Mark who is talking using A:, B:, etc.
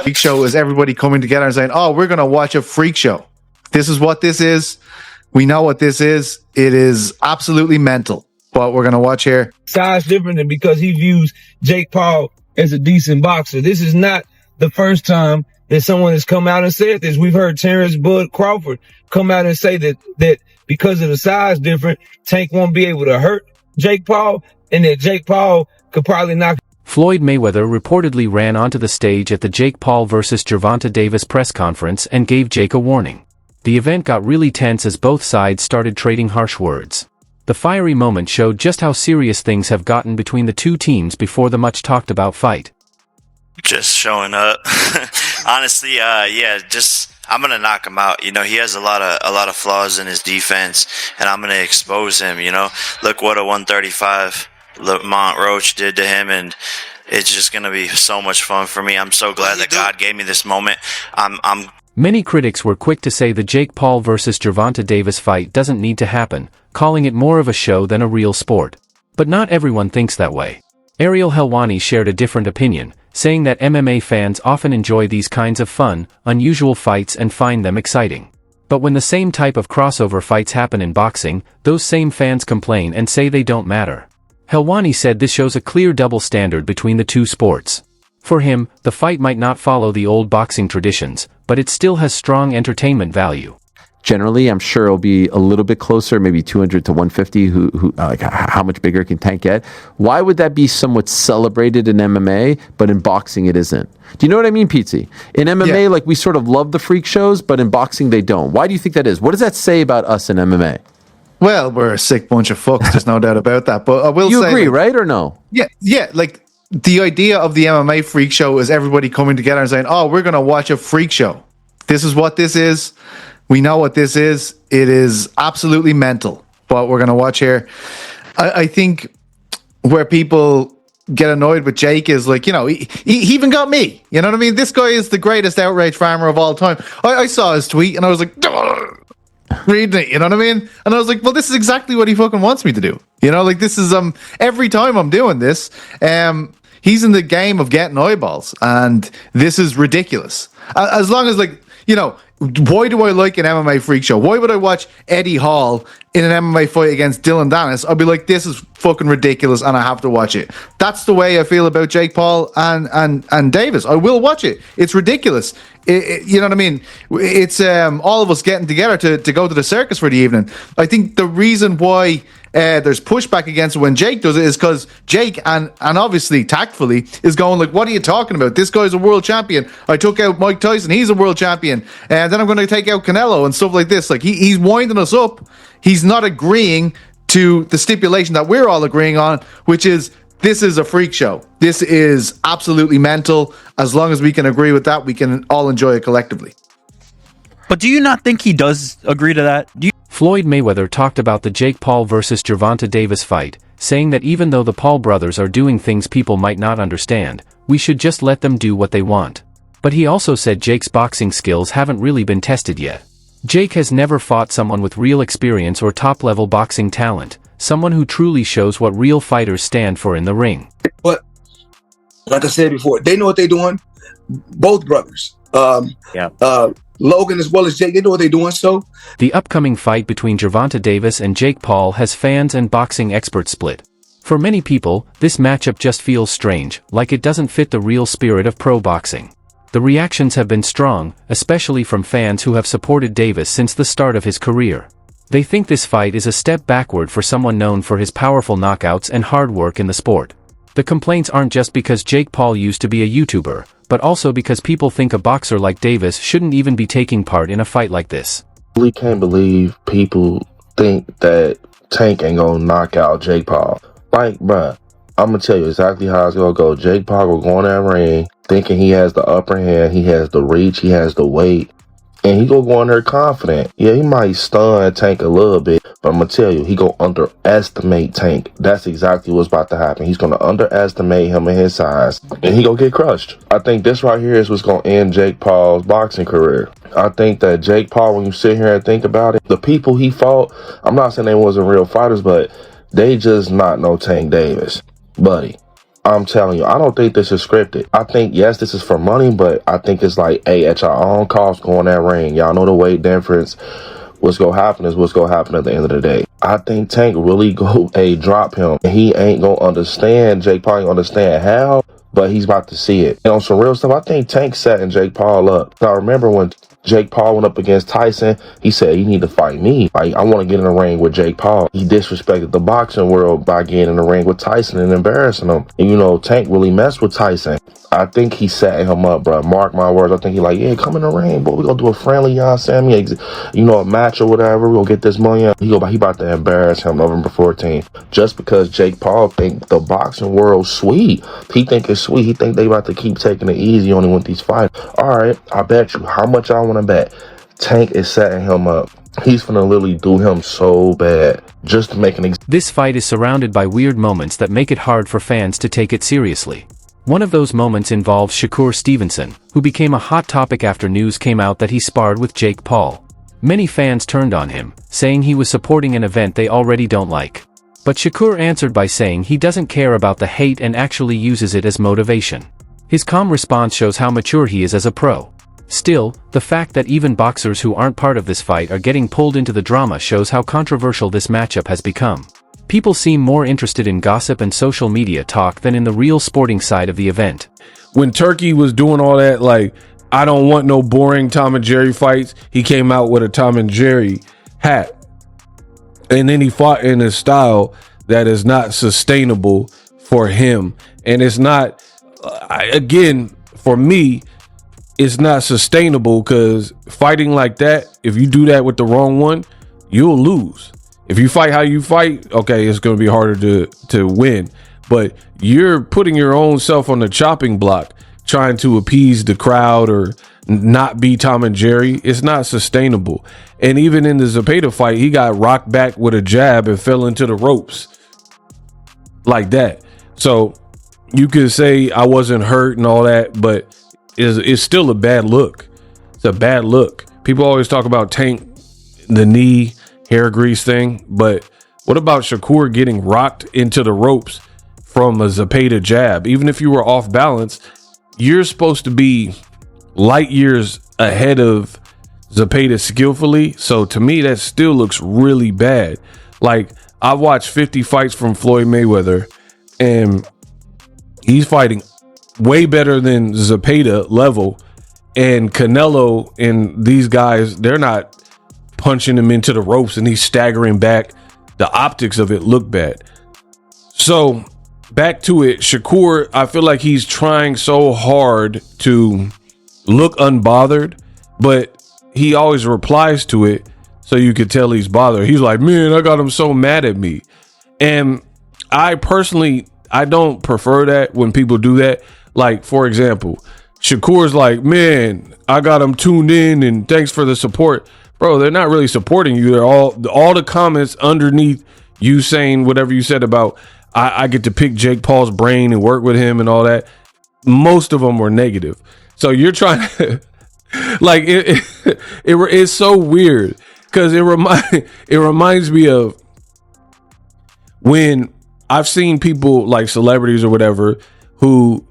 A: Freak show is everybody coming together and saying, "Oh, we're gonna watch a freak show. This is what this is. We know what this is. It is absolutely mental. What we're gonna watch here."
B: Size different than because he views Jake Paul as a decent boxer. This is not the first time that someone has come out and said this. We've heard Terrence Bud Crawford come out and say that because of the size difference, Tank won't be able to hurt Jake Paul, and that Jake Paul could probably knock.
C: Floyd Mayweather reportedly ran onto the stage at the Jake Paul vs. Gervonta Davis press conference and gave Jake a warning. The event got really tense as both sides started trading harsh words. The fiery moment showed just how serious things have gotten between the two teams before the much-talked-about fight.
D: Just showing up. Honestly, I'm gonna knock him out. You know, he has a lot of flaws in his defense, and I'm gonna expose him. You know, look what a 135 Lamont Roach did to him, and it's just gonna be so much fun for me. I'm so glad that God gave me this moment.
C: Many critics were quick to say the Jake Paul vs. Gervonta Davis fight doesn't need to happen, calling it more of a show than a real sport. But not everyone thinks that way. Ariel Helwani shared a different opinion, saying that MMA fans often enjoy these kinds of fun, unusual fights and find them exciting. But when the same type of crossover fights happen in boxing, those same fans complain and say they don't matter. Helwani said this shows a clear double standard between the two sports. For him, the fight might not follow the old boxing traditions, but it still has strong entertainment value.
E: Generally, I'm sure it'll be a little bit closer, maybe 200 to 150. How much bigger can Tank get? Why would that be somewhat celebrated in MMA, but in boxing it isn't? Do you know what I mean, Pizzi? In MMA, like, we sort of love the freak shows, but in boxing they don't. Why do you think that is? What does that say about us in MMA?
A: Well, we're a sick bunch of fucks. There's no doubt about that. But I will say,
E: you agree, right, or no?
A: Yeah. Like, the idea of the MMA freak show is everybody coming together and saying, "Oh, we're gonna watch a freak show. This is what this is. We know what this is. It is absolutely mental. What we're going to watch here." I think where people get annoyed with Jake is, like, you know, he even got me. You know what I mean? This guy is the greatest outrage farmer of all time. I saw his tweet and I was like, reading it, you know what I mean? And I was like, well, this is exactly what he fucking wants me to do. You know, like, this is, every time I'm doing this, he's in the game of getting eyeballs, and this is ridiculous. As long as, like, you know, why do I like an MMA freak show? Why would I watch Eddie Hall in an MMA fight against Dylan Dennis? I'll be like, this is fucking ridiculous, and I have to watch it. That's the way I feel about Jake Paul and Davis. I will watch it. It's ridiculous. You know what I mean? It's all of us getting together to go to the circus for the evening. I think the reason why there's pushback against it when Jake does it is because Jake, and obviously tactfully, is going like, what are you talking about? This guy's a world champion. I took out Mike Tyson. He's a world champion. And then I'm going to take out Canelo and stuff like this. Like, he's winding us up. He's not agreeing to the stipulation that we're all agreeing on, which is, this is a freak show. This is absolutely mental. As long as we can agree with that, we can all enjoy it collectively.
F: But do you not think he does agree to that?
C: Floyd Mayweather talked about the Jake Paul vs. Gervonta Davis fight, saying that even though the Paul brothers are doing things people might not understand, we should just let them do what they want. But he also said Jake's boxing skills haven't really been tested yet. Jake has never fought someone with real experience or top-level boxing talent, someone who truly shows what real fighters stand for in the ring.
G: But like I said before, they know what they're doing. Both brothers. Logan as well as Jake, they know what they're doing. So
C: the upcoming fight between Gervonta Davis and Jake Paul has fans and boxing experts split. For many people, this matchup just feels strange, like it doesn't fit the real spirit of pro boxing. The reactions have been strong, especially from fans who have supported Davis since the start of his career. They think this fight is a step backward for someone known for his powerful knockouts and hard work in the sport. The complaints aren't just because Jake Paul used to be a YouTuber, but also because people think a boxer like Davis shouldn't even be taking part in a fight like this.
H: I really can't believe people think that Tank ain't gonna knock out Jake Paul. Like, bruh, I'm gonna tell you exactly how it's gonna go. Jake Paul will go in that ring thinking he has the upper hand, he has the reach, he has the weight, And he go in there confident. Yeah, he might stun Tank a little bit, but I'm gonna tell you, he go underestimate Tank. That's exactly what's about to happen. He's gonna underestimate him and his size, and he gonna get crushed. I think this right here is what's gonna end Jake Paul's boxing career. I think that Jake Paul, when you sit here and think about it, the people he fought, I'm not saying they wasn't real fighters, but they just not no Tank Davis, buddy. I'm telling you, I don't think this is scripted. I think, yes, this is for money, but I think it's like, hey, at your own cost, go in that ring. Y'all know the weight difference. What's going to happen is what's going to happen at the end of the day. I think Tank really go, hey, drop him. He ain't going to understand. Jake Paul ain't understand how, but he's about to see it. And on some real stuff, I think Tank setting Jake Paul up. So I remember when Jake Paul went up against Tyson, he said, you need to fight me. Like, I want to get in the ring with Jake Paul. He disrespected the boxing world by getting in the ring with Tyson and embarrassing him. And, you know, Tank really messed with Tyson. I think he set him up, bro. Mark my words. I think he like, yeah, come in the ring, boy. We gonna do a friendly, you know what I'm saying? You know, a match or whatever. We gonna get this money. He about to embarrass him November 14th. Just because Jake Paul think the boxing world's sweet. He think it's sweet. He think they about to keep taking it easy on him with these fights. All right, I bet you. How much I want to bet? Tank is setting him up. He's gonna literally do him so bad just to make an
C: This fight is surrounded by weird moments that make it hard for fans to take it seriously. One of those moments involves Shakur Stevenson, who became a hot topic after news came out that he sparred with Jake Paul. Many fans turned on him, saying he was supporting an event they already don't like. But Shakur answered by saying he doesn't care about the hate and actually uses it as motivation. His calm response shows how mature he is as a pro. Still, the fact that even boxers who aren't part of this fight are getting pulled into the drama shows how controversial this matchup has become. People seem more interested in gossip and social media talk than in the real sporting side of the event.
B: When Turkey was doing all that, like, I don't want no boring Tom and Jerry fights, he came out with a Tom and Jerry hat. And then he fought in a style that is not sustainable for him. And it's not, again, for me, it's not sustainable because fighting like that, if you do that with the wrong one, you'll lose. If you fight how you fight, okay, it's going to be harder to win. But you're putting your own self on the chopping block, trying to appease the crowd or not be Tom and Jerry. It's not sustainable. And even in the Zepeda fight, he got rocked back with a jab and fell into the ropes like that. So you could say I wasn't hurt and all that, but it's still a bad look. It's a bad look. People always talk about Tank, the knee, hair grease thing, but what about Shakur getting rocked into the ropes from a Zepeda jab? Even if you were off balance, you're supposed to be light years ahead of Zepeda skillfully. So to me, that still looks really bad. Like, I've watched 50 fights from Floyd Mayweather, and he's fighting way better than Zepeda level, and Canelo and these guys, they're not punching him into the ropes and he's staggering back. The optics of it look bad. So back to it, Shakur, I feel like he's trying so hard to look unbothered, but he always replies to it so you could tell he's bothered. He's like, man, I got him so mad at me. And I personally, I don't prefer that when people do that. Like, for example, Shakur's like, man, I got him tuned in and thanks for the support. Bro, they're not really supporting you. They're all the comments underneath you saying whatever you said about I get to pick Jake Paul's brain and work with him and all that. Most of them were negative. So you're trying to like it's so weird because it reminds me of when I've seen people like celebrities or whatever who